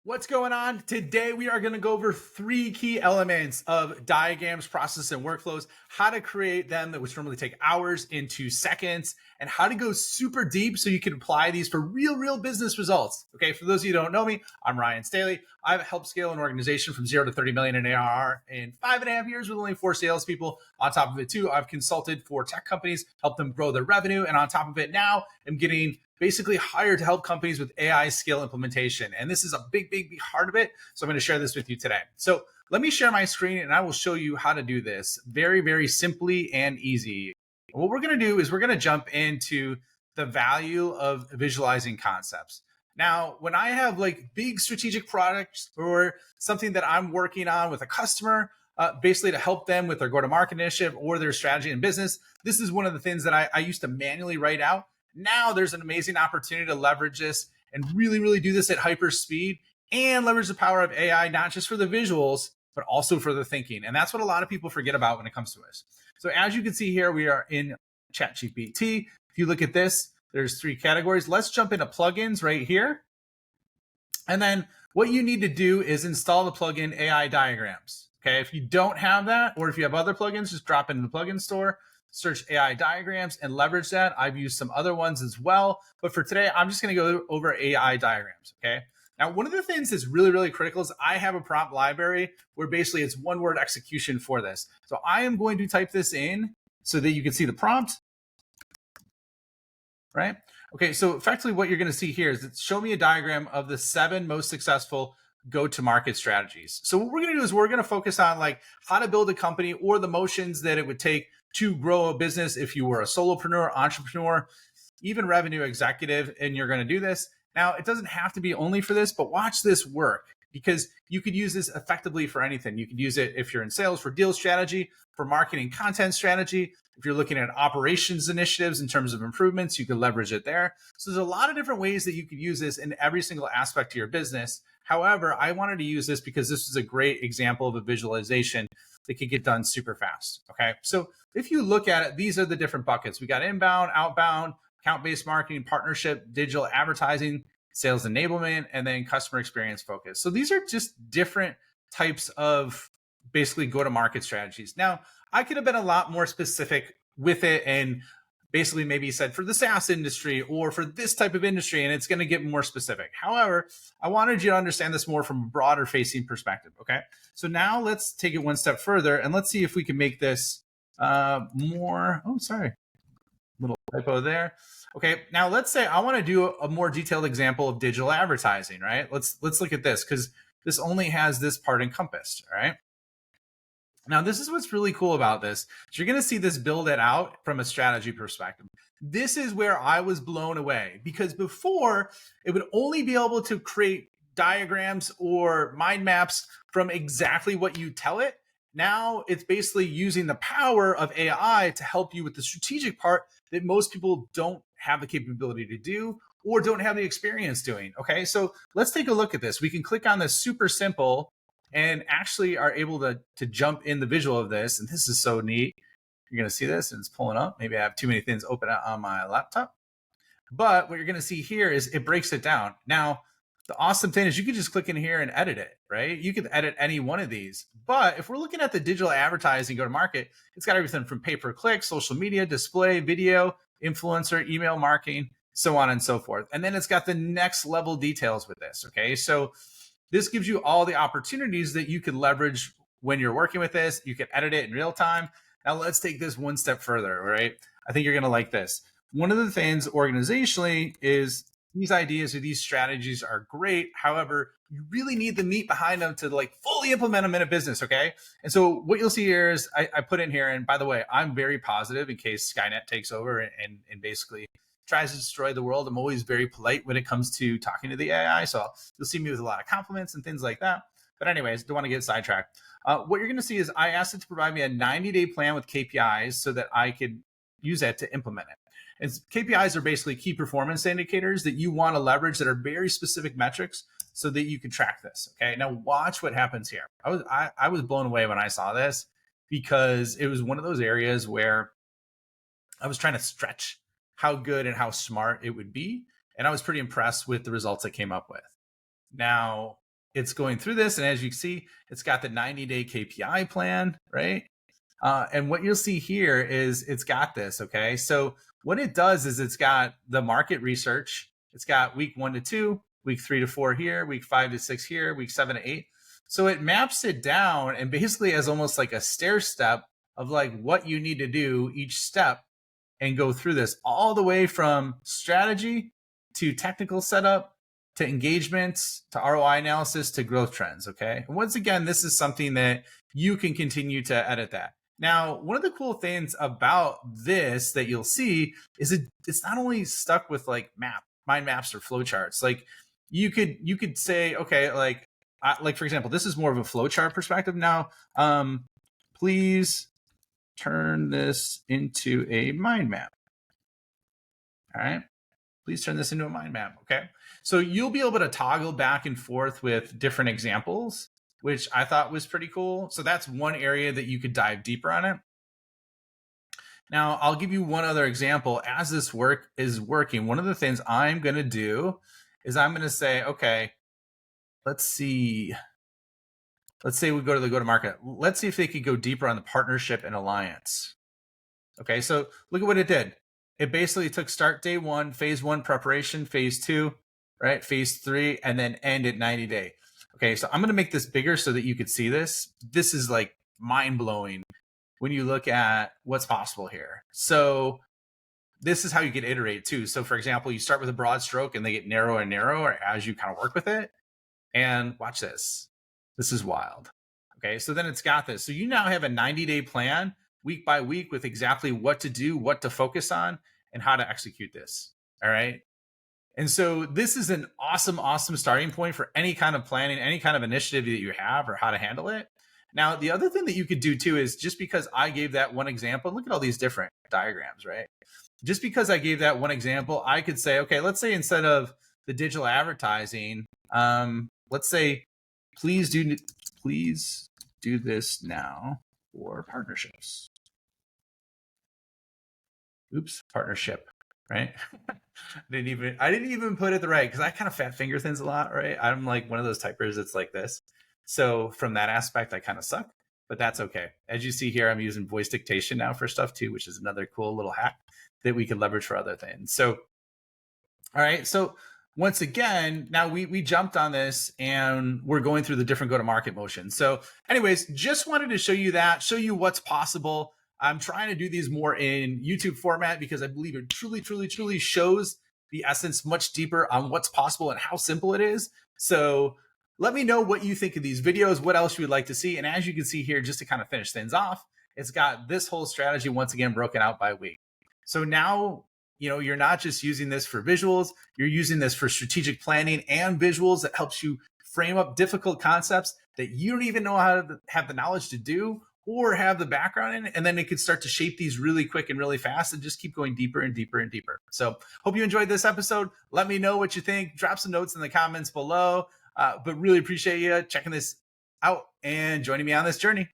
What's going on? Today, we are going to go over three key elements of diagrams, process, and workflows, how to create them that would normally take hours into seconds, and how to go super deep so you can apply these for real business results. Okay, for those of you who don't know me, I'm Ryan Staley. I've helped scale an organization from 0 to 30 million in ARR in 5.5 years with only 4 salespeople. On top of it, too, I've consulted for tech companies, helped them grow their revenue. And on top of it, now I'm getting basically hired to help companies with AI scale implementation. And this is a big part of it. So I'm going to share this with you today. So let me share my screen and I will show you how to do this very simply and easy. What we're going to do is we're going to jump into the value of visualizing concepts. Now, when I have like big strategic products or something that I'm working on with a customer, basically to help them with their go-to-market initiative or their strategy in business, this is one of the things that I used to manually write out. Now there's an amazing opportunity to leverage this and really do this at hyper speed and leverage the power of AI, not just for the visuals, but also for the thinking. And that's what a lot of people forget about when it comes to this. So as you can see here, we are in ChatGPT. If you look at this, there's 3 categories. Let's jump into plugins right here. And then what you need to do is install the plugin AI Diagrams. Okay, if you don't have that, or if you have other plugins, just drop into the plugin store, search AI Diagrams and leverage that. I've used some other ones as well, but for today, I'm just going to go over AI Diagrams. Okay. Now, one of the things that's really critical is I have a prompt library where basically it's one word execution for this. So I am going to type this in so that you can see the prompt, right? Okay, so effectively what you're going to see here is it's show me a diagram of the 7 most successful go-to-market strategies. So what we're going to do is we're going to focus on like how to build a company or the motions that it would take to grow a business if you were a solopreneur, entrepreneur, even revenue executive, and you're going to do this. Now, it doesn't have to be only for this, but watch this work because you could use this effectively for anything. You could use it if you're in sales for deal strategy, for marketing content strategy. If you're looking at operations initiatives in terms of improvements, you could leverage it there. So there's a lot of different ways that you could use this in every single aspect of your business. However, I wanted to use this because this is a great example of a visualization that can get done super fast. Okay. So if you look at it, these are the different buckets. We got inbound, outbound, account-based marketing, partnership, digital advertising, sales enablement, and then customer experience focus. So these are just different types of basically go-to-market strategies. Now, I could have been a lot more specific with it and basically maybe said for the SaaS industry or for this type of industry, and it's going to get more specific. However, I wanted you to understand this more from a broader facing perspective. Okay. So now let's take it one step further and let's see if we can make this more. Oh, sorry. Little typo there. Okay. Now let's say I want to do a more detailed example of digital advertising, right? Let's look at this because this only has this part encompassed. All right. Now, this is what's really cool about this. So you're going to see this build it out from a strategy perspective. This is where I was blown away because before it would only be able to create diagrams or mind maps from exactly what you tell it. Now it's basically using the power of AI to help you with the strategic part that most people don't have the capability to do or don't have the experience doing. Okay, so let's take a look at this. We can click on this super simple and actually are able to jump in the visual of this. And this is so neat. You're going to see this and it's pulling up. Maybe I have too many things open on my laptop. But what you're going to see here is it breaks it down. Now, the awesome thing is you can just click in here and edit it, right? You can edit any one of these. But if we're looking at the digital advertising go-to-market, it's got everything from pay-per-click, social media, display, video, influencer, email marketing, so on and so forth. And then it's got the next level details with this, okay? So this gives you all the opportunities that you can leverage when you're working with this. You can edit it in real time. Now let's take this one step further, right? I think you're going to like this. One of the things organizationally is these ideas or these strategies are great. However, you really need the meat behind them to like fully implement them in a business, okay? And so what you'll see here is I put in here, and by the way, I'm very positive in case Skynet takes over and basically tries to destroy the world. I'm always very polite when it comes to talking to the AI. So you'll see me with a lot of compliments and things like that. But anyways, don't want to get sidetracked. What you're going to see is I asked it to provide me a 90-day plan with KPIs so that I could use that to implement it. And KPIs are basically key performance indicators that you want to leverage that are very specific metrics so that you can track this. Okay. Now watch what happens here. I was blown away when I saw this because it was one of those areas where I was trying to stretch how good and how smart it would be. And I was pretty impressed with the results I came up with. Now, it's going through this. And as you can see, it's got the 90-day KPI plan, right? And what you'll see here is it's got this, okay? So what it does is it's got the market research. It's got week 1 to 2, week 3 to 4 here, week 5 to 6 here, week 7 to 8. So it maps it down and basically has almost like a stair step of like what you need to do each step and go through this all the way from strategy to technical setup to engagements to ROI analysis to growth trends. Okay. And once again, this is something that you can continue to edit that. Now, one of the cool things about this that you'll see is it's not only stuck with like mind maps or flowcharts. Like you could say, okay, like for example, this is more of a flowchart perspective. Now, please turn this into a mind map. All right. Please turn this into a mind map. Okay. So you'll be able to toggle back and forth with different examples, which I thought was pretty cool. So that's one area that you could dive deeper on it. Now, I'll give you one other example. As this work is working, one of the things I'm going to do is I'm going to say, okay, let's see. Let's say we go to the go-to-market. Let's see if they could go deeper on the partnership and alliance. Okay, so look at what it did. It basically took start day 1, phase 1 preparation, phase 2, right? Phase 3, and then end at 90 day. Okay, so I'm going to make this bigger so that you could see this. This is like mind-blowing when you look at what's possible here. So this is how you can iterate too. So for example, you start with a broad stroke and they get narrower and narrower as you kind of work with it. And watch this. This is wild. Okay, so then it's got this. So you now have a 90-day plan week by week with exactly what to do, what to focus on, and how to execute this. All right. And so this is an awesome, awesome starting point for any kind of planning, any kind of initiative that you have or how to handle it. Now, the other thing that you could do too is just because I gave that one example, look at all these different diagrams, right? Just because I gave that one example, I could say, okay, let's say instead of the digital advertising, let's say, please do this now for partnerships. Oops, partnership, right? I didn't even put it the right because I kind of fat finger things a lot, right? I'm like one of those typers that's like this. So from that aspect, I kind of suck, but that's okay. As you see here, I'm using voice dictation now for stuff too, which is another cool little hack that we can leverage for other things. So, all right. So once again, now we jumped on this and we're going through the different go-to-market motions. So anyways, just wanted to show you that, show you what's possible. I'm trying to do these more in YouTube format because I believe it truly, truly, truly shows the essence much deeper on what's possible and how simple it is. So let me know what you think of these videos, what else you would like to see. And as you can see here, just to kind of finish things off, it's got this whole strategy once again broken out by week. So now, you're not just using this for visuals, you're using this for strategic planning and visuals that helps you frame up difficult concepts that you don't even know how to have the knowledge to do or have the background in, and then it could start to shape these really quick and really fast and just keep going deeper and deeper and deeper. So hope you enjoyed this episode. Let me know what you think. Drop some notes in the comments below, but really appreciate you checking this out and joining me on this journey.